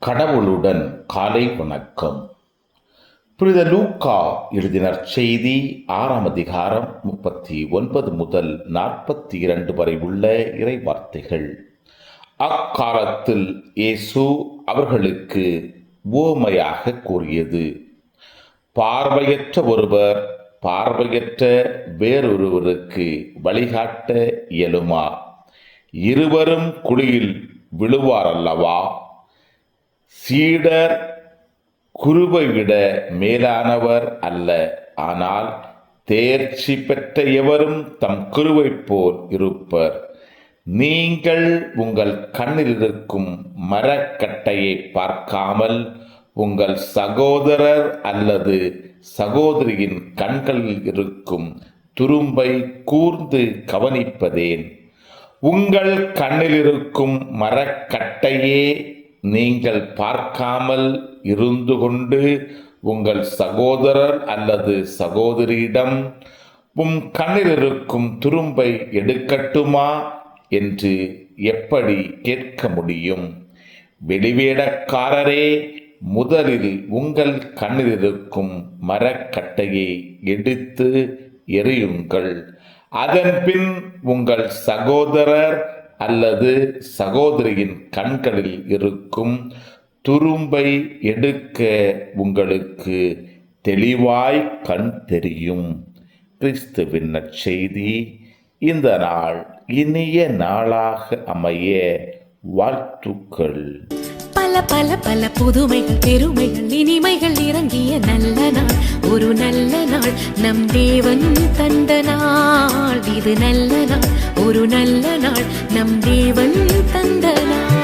கடவுளுடன் காலை வணக்கம். புனித லூக்கா எழுதின செய்தி 6ஆம் அதிகாரம் 39 முதல் 42 வரை உள்ள இறை வார்த்தைகள். அக்காலத்தில் இயேசு அவர்களுக்கு உவமையாக கூறியது: பார்வையற்ற ஒருவர் பார்வையற்ற வேறொருவருக்கு வழிகாட்ட இயலுமா? இருவரும் குழியில் விழுவார் அல்லவா? சீடர் குருவை விட மேலானவர் அல்ல, ஆனால் தேர்ச்சி பெற்ற எவரும் தம் குருவைப் போல் இருப்பர். நீங்கள் உங்கள் கண்ணில் இருக்கும் மரக்கட்டையை பார்க்காமல் உங்கள் சகோதரர் அல்லது சகோதரியின் கண்களில் இருக்கும் துரும்பை கூர்ந்து கவனிப்பதேன்? உங்கள் கண்ணில் இருக்கும் மரக்கட்டையே நீங்கள் பார்க்காமல் இருந்து கொண்டு உங்கள் சகோதரர் அல்லது சகோதரியிடம் உம் கண்ணில் இருக்கும் துரும்பை எடுக்கட்டுமா என்று எப்படி கேட்க முடியும்? வெளிவேடக்காரரே, முதலில் உங்கள் கண்ணில் இருக்கும் மரக்கட்டையை எடுத்து எறியுங்கள். அதன்பின் உங்கள் சகோதரர் அல்லது சகோதரியின் கண்களில் இருக்கும் துரும்பை எடுக்க உங்களுக்கு தெளிவாய் கண் தெரியும். கிறிஸ்துவின் நற்செய்தி. இந்த நாள் இனிய நாளாக அமைய வாழ்த்துக்கள். பல பல பல புதுமைகள், பெருமைகள், இனிமைகள் இறங்கிய நல்ல நாள், ஒரு நல்ல நாள், நம் தேவன் தந்த நாள். இது நல்ல நாள், ஒரு நல்ல நாள், நம் தேவன் தந்த நாள்.